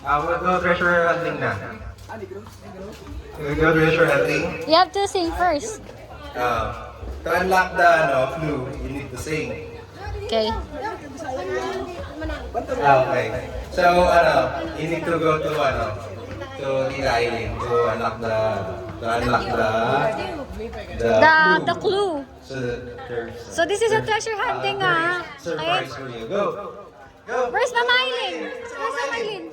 We'll go treasure hunting na. We'll go treasure hunting. You have to sing first. To unlock the clue, you need to sing. Okay. Okay. So, you need to go to the island to unlock The clue. So, there's So this is a treasure hunting ah. surprise Okay. for you. Go. Go. Where's Mama Eileen? Where's Mama Eileen?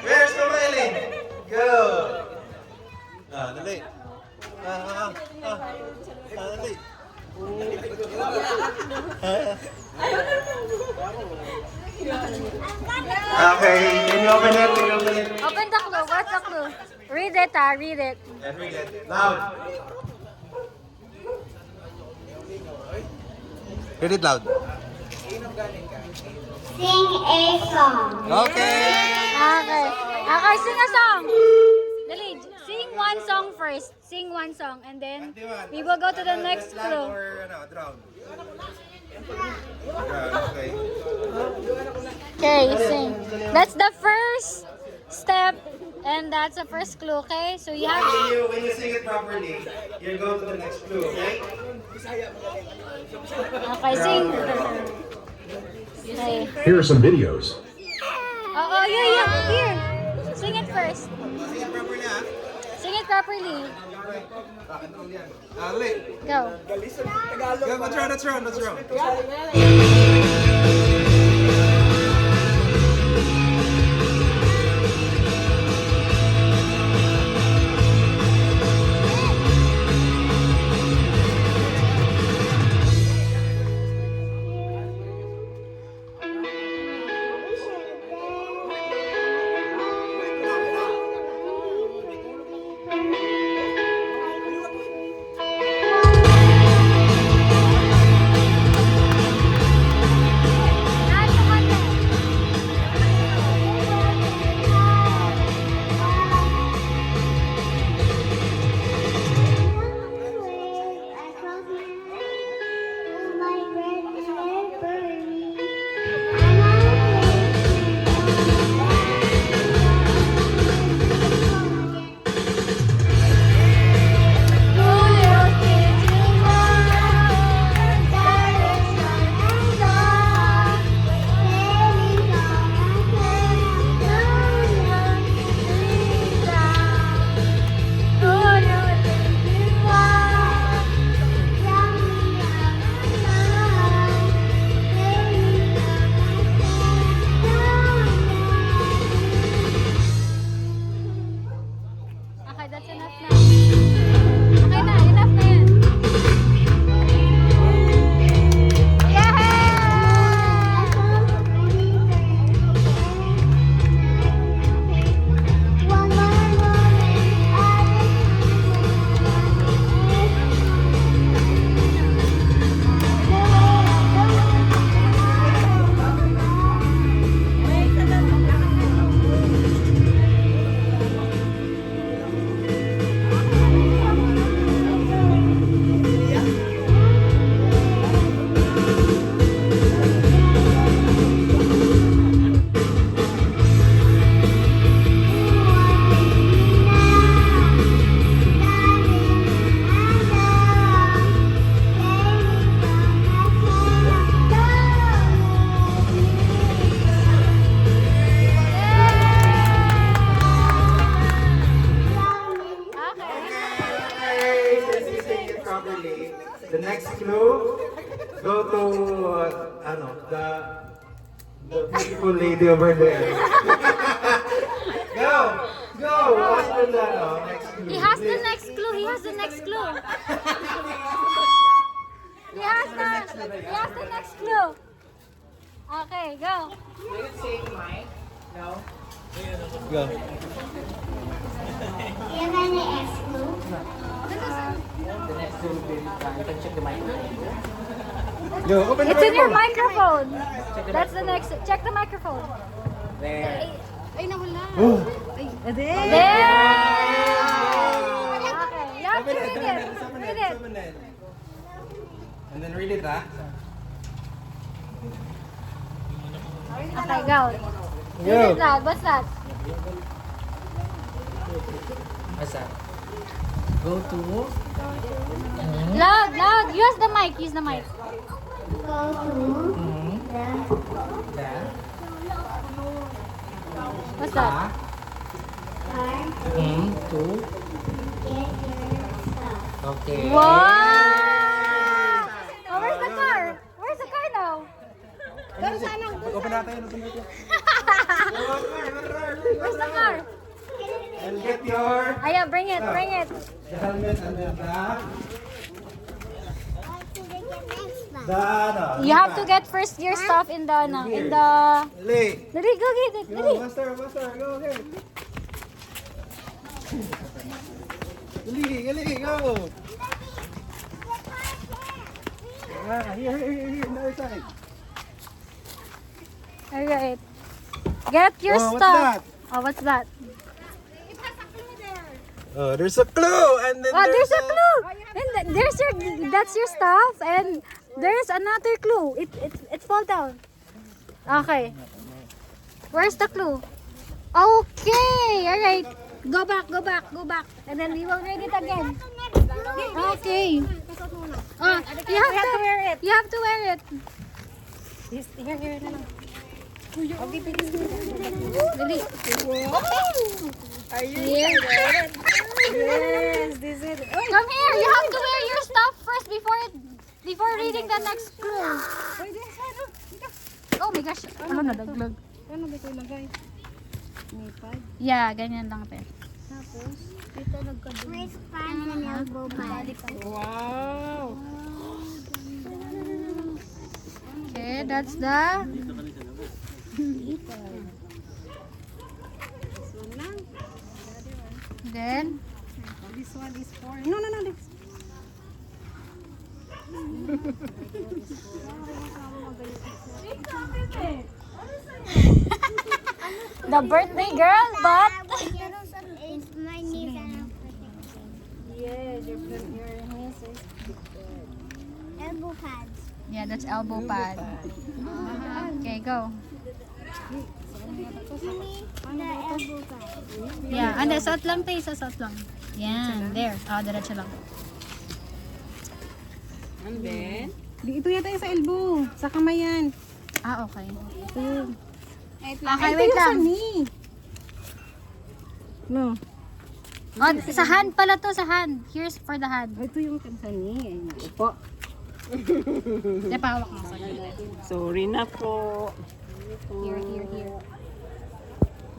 Where's the violin? Go. Dali. Dali. Okay, can you open it? Can you open it? Open the clue. What's the clue? Read it ah. Read it. And read it. Loud. Read it loud. Sing a song. Okay. Okay. Okay, sing a song. Dali, sing one song first. Sing one song and then we will go to the next Land clue. or drown? Okay. Okay, sing. That's the first step and that's the first clue, okay? So you have When you sing it properly, you go to the next clue, okay? Okay, sing. Okay. Here are some videos. Oh, yeah. Here. Sing it first. Sing it properly, ha? Sing it properly. Control yan. Ulit. Go. Go, what's wrong? Okay, that's enough na. Okay na, enough na yan. Okay, since you sing it properly, the next clue, go to, the beautiful lady over there. Go, what's the next clue? He has the next clue. He has the next clue. He has the next clue. Okay, go. Go. You have any S clue? Go, open It's in your microphone. That's the next. Check the microphone. There. Ay, nahula. Oh. There! Okay, you have to read it. Read it. And then read it, ha? Okay, go. Read it loud. What's that? What's that? Go to... Loud, loud. Use the mic. Use the mic. Go to The... What's that? car. To... Get your stuff. Okay. Wow! Oh, where's the car? Where's the car now? Open natin. Where's the car? And get your... Aya, bring it, bring it. The helmet and then You have to get first your stuff in the, in the... Dali. Dali, go get it. Go, Dali. master, go, okay. Dali, go. Here, another side. Alright. Get your Oh, what's stuff. that? Oh, what's that? Oh, there's a clue, and then Oh, there's a clue. And there's your, that's your stuff, and there's another clue. It fall down. Okay. Where's the clue? Okay. Alright. Go back, and then we will read it again. Okay. Oh, you have to wear it. You have to wear it. Here na lang. Dali. Are you excited? Yes, this is it. Come here. You have to wear your stuff first before reading the next clue. Oh my gosh. Ano na daglag? Ano ba ito ilagay? May pad. Yeah, ganyan lang pe. Tapos, dito nagkadumi. Wristband and elbow pad. Wow! Okay, that's the... Then, This one is for... No. This. the birthday girl, but... It's my niece and Yes, your niece is... elbow pads. Yeah, that's elbow pad. Okay, go. The elbow pad. Yeah, ande, suot lang tayo, suot lang. Yan, there. Ah, diretso lang. And then? Ito yata yung sa elbow. Sa kamay yan. Ah, okay. Ito yun. Okay, Ito wait yung sa lang. knee. No. Oh, sa hand pala to, sa hand. Here's for the hand. Ito yung sa knee. Ayun, ako po. Hindi, pahawak mo. Sorry na po. Here.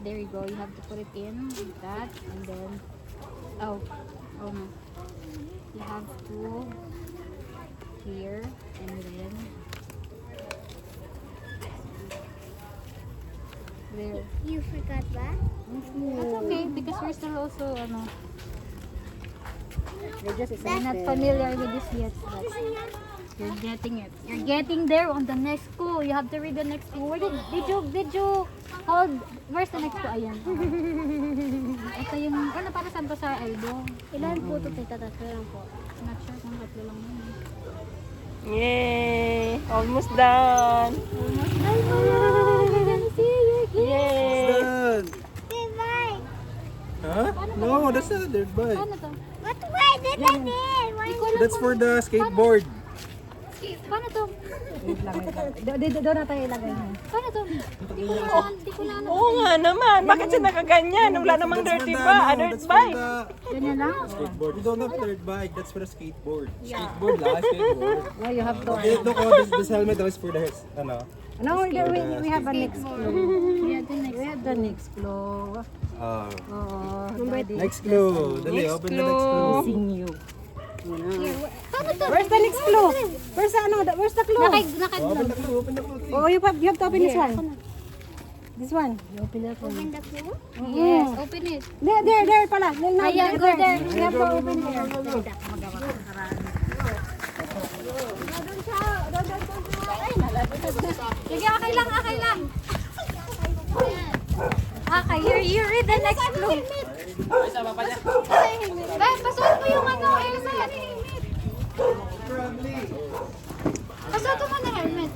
There you go. You have to put it in like that, and then... Oh no. You have to... Here, and then... There. You forgot that? That's okay, because we're still also, ano... You're just We're not familiar with this yet, but... You're getting it. You're getting there on the next clue. You have to read the next clue. Where did you hold? Where's the next clue? Ayan. Ito yung, ano para saan to sa elbow? Ilan po ito, tita? Tatlo lang po. Not sure kung tatlo lang yun. Yay! Almost done! Yay! Done. Hey, bye. Huh? No, that's not dirt bike. Paano to? What way did I did? Why That's for the skateboard. Paano to? Wait lang. Doon na tayo ilagay mo. Paano to? Hindi ko na ano. Oo nga naman. Bakit siya nakaganyan? Wala namang dirty pa. Dirt bike. Ganyan lang? Skateboard. You don't have dirt bike. That's for the skateboard. Skateboard lang, skateboard. No, you have to. Look, this helmet is for the, ano. No, we have a next clue. Yeah, the next. We have the next clue. Oo. Next clue. Dali, open the next clue. Sing you. Paano to? Where's the next clue? Where's the clue? Open the clue, open the clue. Oh, you have to open this one. This one. You open that one. open the clue? Yes, open it. There pala. Ayan, go there. You have to open there. Sige, okay lang. Okay, you read the next clue. Ben, pasuot mo yung ano, helmet. Pasuot mo na helmet.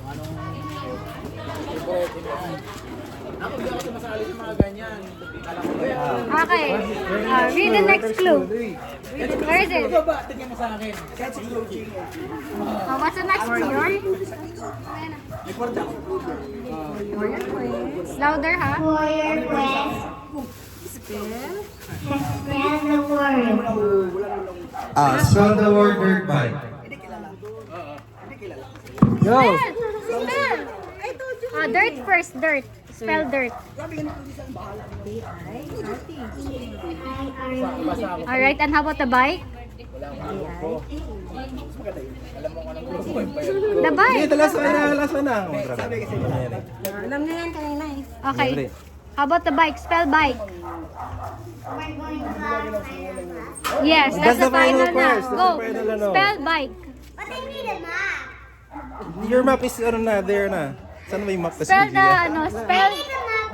Okay. Read the next clue. Where is it? What's the next clue? Louder, ha? Warrior Quest. Spell the word. Spell the word dirt bike. Go! Spell! Dirt first, dirt. Spell dirt. Alright, and how about the bike? The bike. Last one na. Alam niya yan kanina eh. Okay. How about the bike? Spell bike. We're going to have Yes, that's the final na. first. That's Go. the final, ano. Spell bike. But I need a map. Your map is there na. Saan ba yung map? Spell the, I spell. need a map,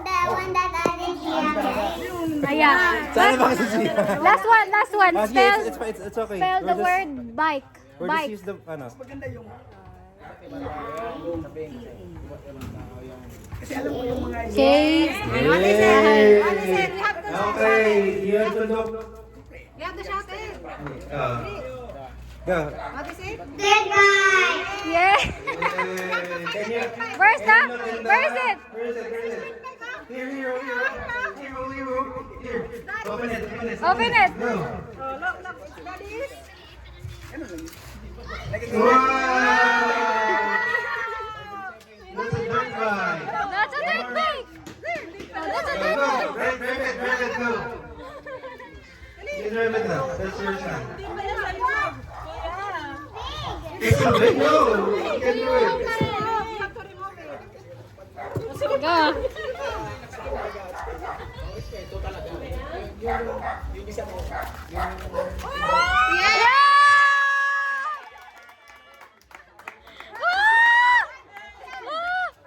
the one that I did here. Ayan. Saan ba kasi siya? Last one. Spell, It's okay. spell the word bike. We're just Bike. use the, ano. Okay. Okay, you have to look. You have to shout it. Go. What is it? Goodbye. Yeah. Can you? Where's that? Where is it? Where is it? Here. Here. Open it. Open it. Go. Look, that is. Wow! That's a dirt bike. That's a dirt bike. That's a dirt Go. bike. Drive it, go. You drive it now. That's your son. It's a big no. You can do it. Go. Yeah!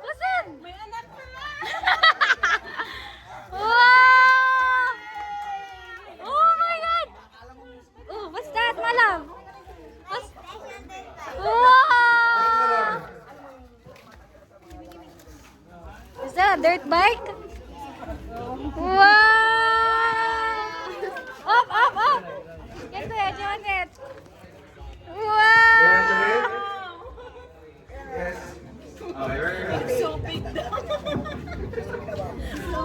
Listen! Wow! Oh my God! Oh, what's that, my love? What's... Wow! Is that a dirt bike? Wow! Up! Get to it, on it. Wow! Yes. Oh, very good. So big daw.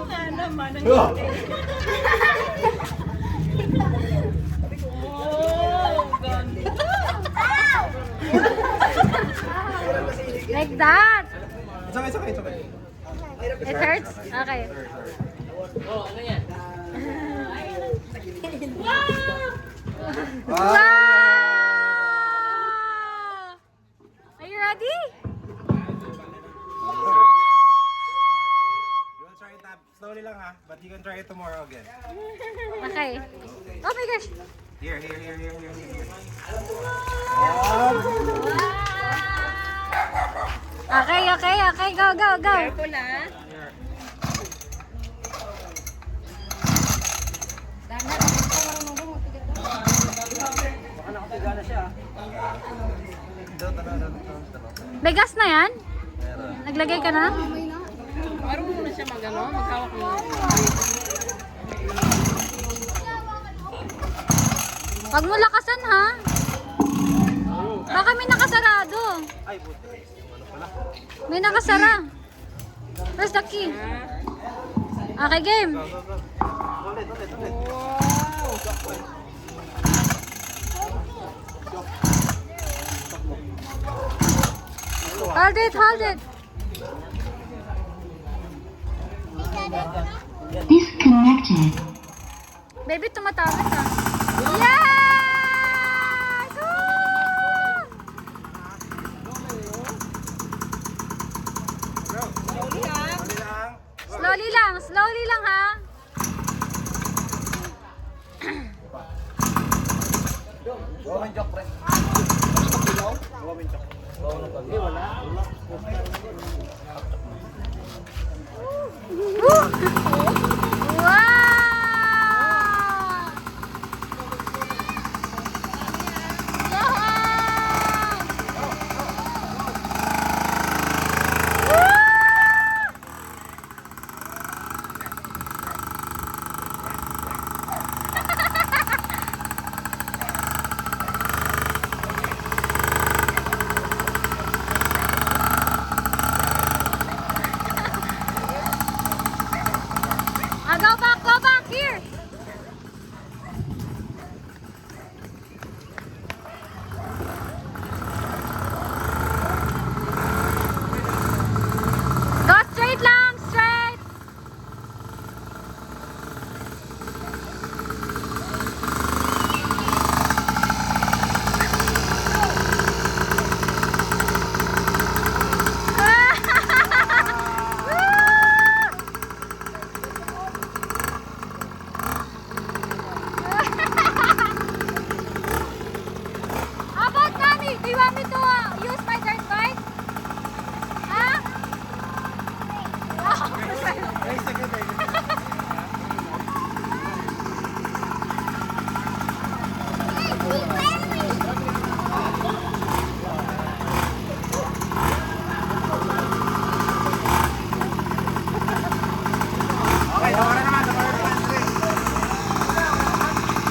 Nga naman. Ang Go. Like that. It's okay. It hurts? Okay. Wow! Are you ready? You will try it slowly lang ha, but you can try it tomorrow again. Okay. Oh my gosh. Here. Okay. Go. careful ha. May gas na yan? Naglagay ka na? Marunong na siya magkawak mo. Huwag mo lakasan ha. Baka may nakasarado. May nakasara. Where's the key? Okay, game. Hold it. Disconnected. Baby, tumatakas ha. Yes! Woo! Slowly lang ha. Wow! Go back here.